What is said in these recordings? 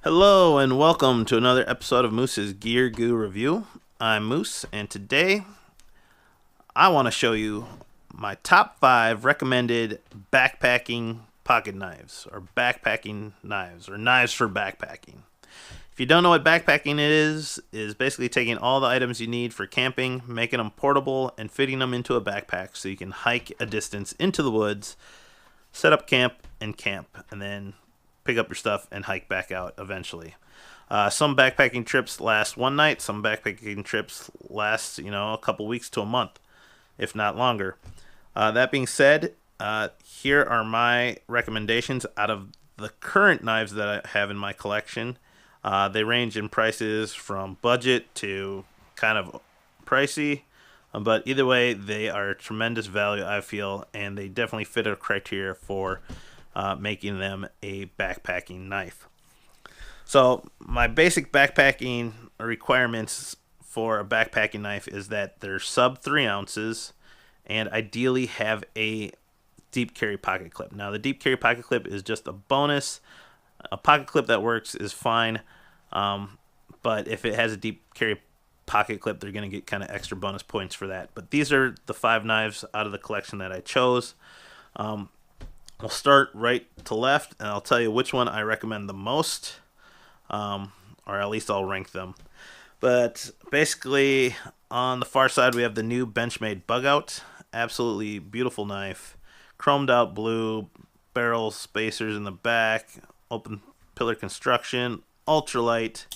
Hello and welcome to another episode of Moose's Gear Goo Review. I'm Moose, and today I want to show you my top 5 recommended backpacking pocket knives, or backpacking knives, or knives for backpacking. If you don't know what backpacking is basically taking all the items you need for camping, making them portable, and fitting them into a backpack so you can hike a distance into the woods, set up camp, and then pick up your stuff and hike back out eventually. Some backpacking trips last one night. Some backpacking trips last, a couple weeks to a month, if not longer. That being said, here are my recommendations out of the current knives that I have in my collection. They range in prices from budget to kind of pricey, but either way, they are tremendous value, I feel, and they definitely fit a criteria for making them a backpacking knife. So my basic backpacking requirements for a backpacking knife is that they're sub 3 ounces and ideally have a deep carry pocket clip. Now the deep carry pocket clip is just a bonus. A pocket clip that works is fine, but if it has a deep carry pocket clip, they're going to get kind of extra bonus points for that. But these are the 5 knives out of the collection that I chose. I'll start right to left, and I'll tell you which one I recommend the most, or at least I'll rank them. But basically, on the far side, we have the new Benchmade Bugout. Absolutely beautiful knife. Chromed out blue, barrel spacers in the back, open pillar construction, ultralight.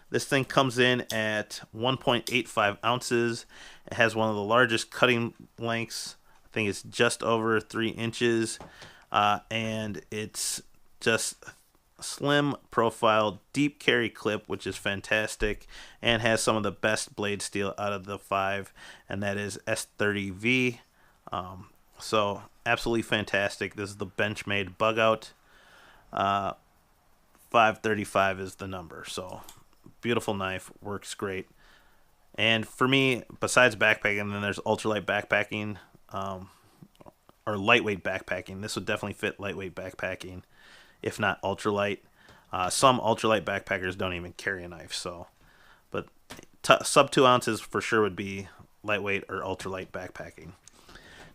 This thing comes in at 1.85 ounces. It has one of the largest cutting lengths. I think it's just over 3 inches. And it's just slim profile, deep carry clip, which is fantastic, and has some of the best blade steel out of the 5, and that is S30V. So absolutely fantastic. This is the Benchmade Bugout. 535 is the number. So beautiful knife, works great. And for me, besides backpacking, then there's ultralight backpacking. Or lightweight backpacking. This would definitely fit lightweight backpacking, if not ultralight. Some ultralight backpackers don't even carry a knife, but sub 2 ounces for sure would be lightweight or ultralight backpacking.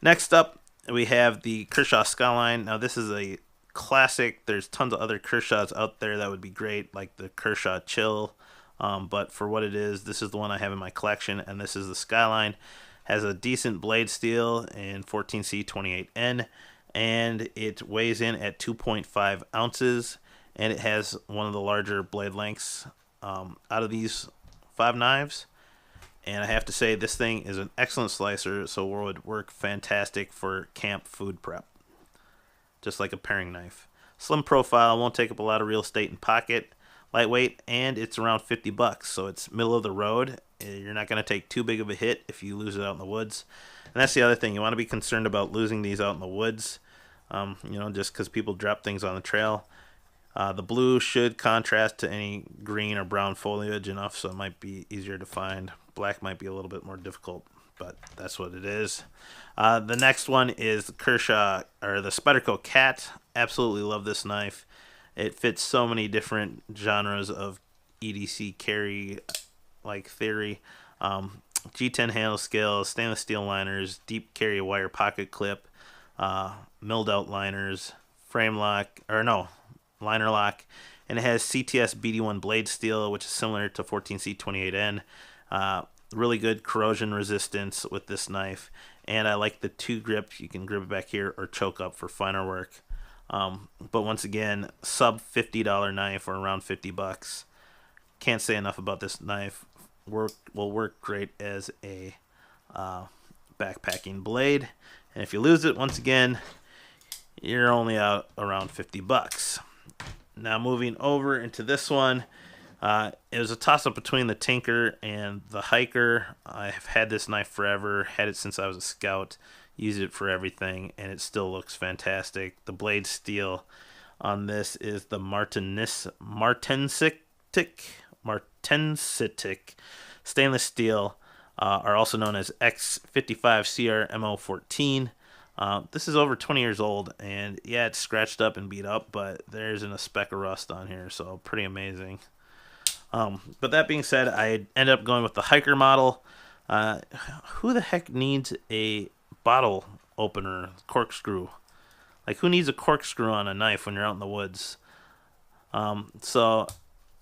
Next up, we have the Kershaw Skyline. Now this is a classic. There's tons of other Kershaws out there that would be great, like the Kershaw Chill. But for what it is, this is the one I have in my collection, and this is the Skyline. Has a decent blade steel in 14C28N, and it weighs in at 2.5 ounces, and it has one of the larger blade lengths out of these 5 knives. And I have to say, this thing is an excellent slicer, so it would work fantastic for camp food prep, just like a paring knife. Slim profile, won't take up a lot of real estate in pocket, lightweight, and it's around $50, so it's middle of the road. You're not going to take too big of a hit if you lose it out in the woods. And that's the other thing. You want to be concerned about losing these out in the woods, just because people drop things on the trail. The blue should contrast to any green or brown foliage enough, so it might be easier to find. Black might be a little bit more difficult, but that's what it is. The next one is the Kershaw, or the Spyderco Cat. Absolutely love this knife. It fits so many different genres of EDC carry like theory. G10 handle scale, stainless steel liners, deep carry wire pocket clip, milled out liners, liner lock, and it has CTS BD1 blade steel, which is similar to 14C28N. Really good corrosion resistance with this knife, and I like the 2 grip. You can grip it back here or choke up for finer work. But once again, sub $50 knife, or around $50. Can't say enough about this knife. Will work great as a backpacking blade, and if you lose it, once again, you're only out around $50. Now moving over into this one, it was a toss-up between the Tinker and the Hiker. I've had this knife forever, had it since I was a scout, used it for everything, and it still looks fantastic. The blade steel on this is the Martensitic stainless steel, are also known as X55 CR MO14. This is over 20 years old, and yeah, it's scratched up and beat up, but there isn't a speck of rust on here, so pretty amazing. But that being said, I ended up going with the hiker model. Uh, who the heck needs a bottle opener corkscrew? Like, who needs a corkscrew on a knife when you're out in the woods? So,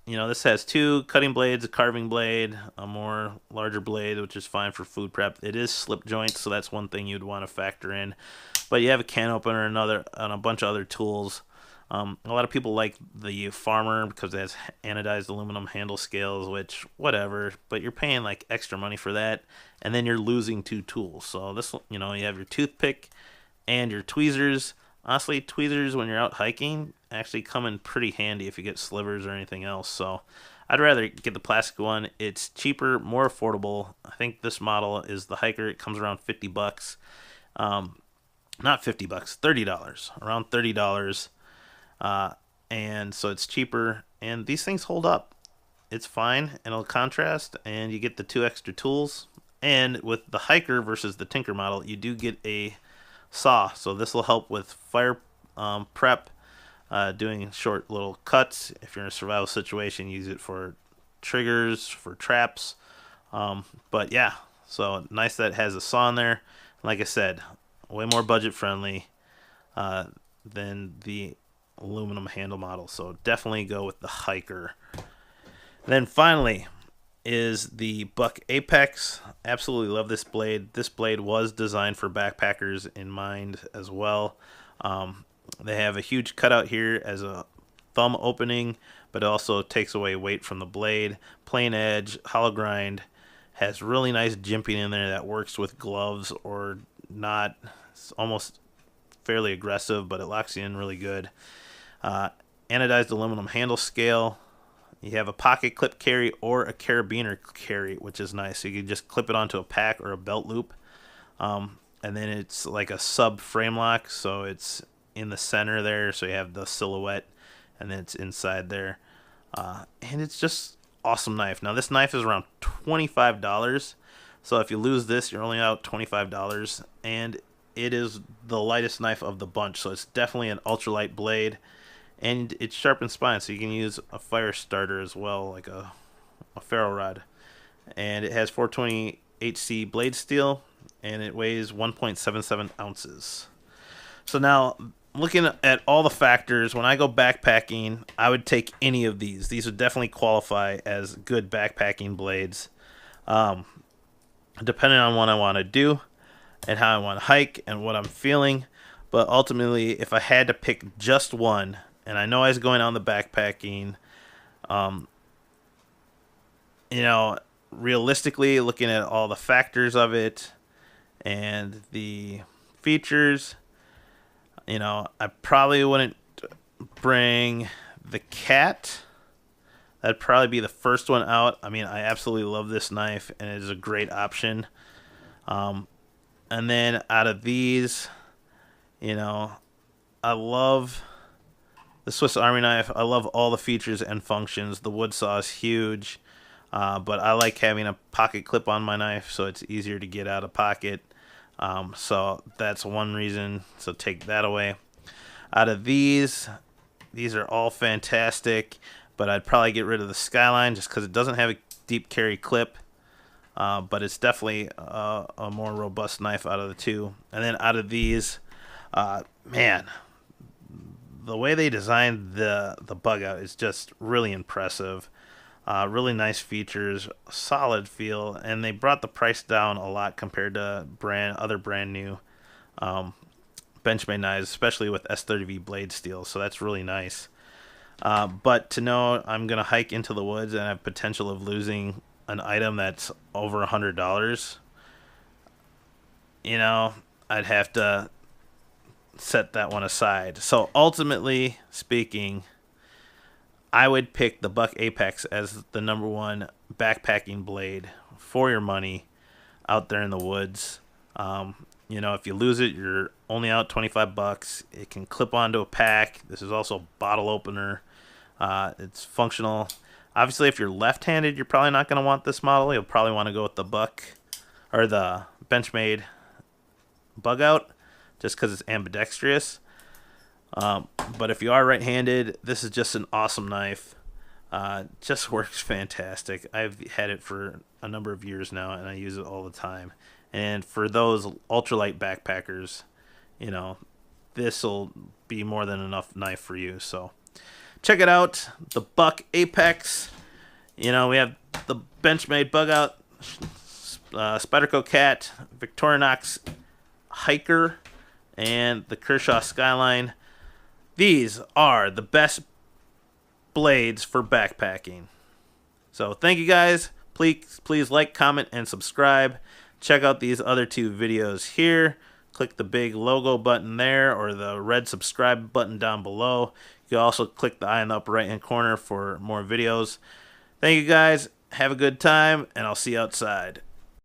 this has two cutting blades, a carving blade, a more larger blade, which is fine for food prep. It is slip joint, so that's one thing you'd want to factor in. But you have a can opener and a bunch of other tools. A lot of people like the Farmer because it has anodized aluminum handle scales, which, whatever, but you're paying like extra money for that, and then you're losing two tools. So this, you have your toothpick and your tweezers. Honestly, tweezers when you're out hiking actually come in pretty handy if you get slivers or anything else. So I'd rather get the plastic one. It's cheaper, more affordable. I think this model is the hiker. It comes around $50. Not $50, $30. Around $30. And so it's cheaper, and these things hold up. It's fine, and it'll contrast, and you get the two extra tools. And with the hiker versus the tinker model, you do get a saw, so this will help with fire prep, doing short little cuts. If you're in a survival situation, use it for triggers, for traps. But yeah, so nice that it has a saw in there. Like I said, way more budget friendly than the aluminum handle model, so definitely go with the hiker. Then finally is the Buck Apex. Absolutely love this blade. This blade was designed for backpackers in mind as well. They have a huge cutout here as a thumb opening, but it also takes away weight from the blade. Plain edge, hollow grind, has really nice jimping in there that works with gloves or not. It's almost fairly aggressive, but it locks you in really good. Anodized aluminum handle scale. You have a pocket clip carry or a carabiner carry, which is nice. So you can just clip it onto a pack or a belt loop. And then it's like a sub frame lock, so it's in the center there. So you have the silhouette, and then it's inside there. And it's just awesome knife. Now this knife is around $25. So if you lose this, you're only out $25. And it is the lightest knife of the bunch. So it's definitely an ultralight blade. And it's sharp and spine, so you can use a fire starter as well, like a ferro rod. And it has 420 HC blade steel, and it weighs 1.77 ounces. So now, looking at all the factors, when I go backpacking, I would take any of these. These would definitely qualify as good backpacking blades, depending on what I want to do and how I want to hike and what I'm feeling. But ultimately, if I had to pick just one, and I know I was going on the backpacking, realistically, looking at all the factors of it and the features, I probably wouldn't bring the Cat. That'd probably be the first one out. I mean, I absolutely love this knife, and it is a great option. And then out of these, I love the Swiss Army knife. I love all the features and functions. The wood saw is huge, but I like having a pocket clip on my knife, so it's easier to get out of pocket. So that's one reason, so take that away. Out of these are all fantastic, but I'd probably get rid of the Skyline just because it doesn't have a deep carry clip, but it's definitely a more robust knife out of the two. And then out of these, man, the way they designed the Bugout is just really impressive. Really nice features, solid feel, and they brought the price down a lot compared to other brand new Benchmade knives, especially with S30V blade steel. So that's really nice. But to know I'm gonna hike into the woods and have potential of losing an item that's over $100, I'd have to set that one aside. So ultimately speaking, I would pick the Buck Apex as the number one backpacking blade for your money out there in the woods. If you lose it, you're only out $25. It can clip onto a pack. This is also a bottle opener. It's functional. Obviously, if you're left-handed, you're probably not going to want this model. You'll probably want to go with the Benchmade Bugout just because it's ambidextrous. But if you are right-handed, this is just an awesome knife. Just works fantastic. I've had it for a number of years now, and I use it all the time. And for those ultralight backpackers, you know, this will be more than enough knife for you. So check it out, the Buck Apex. You know, we have the Benchmade Bugout, Spyderco Cat, Victorinox Hiker, and the Kershaw Skyline. These are the best blades for backpacking. So thank you guys. Please like, comment, and subscribe. Check out these other 2 videos here. Click the big logo button there or the red subscribe button down below. You can also click the eye in the upper right hand corner for more videos. Thank you guys. Have a good time, and I'll see you outside.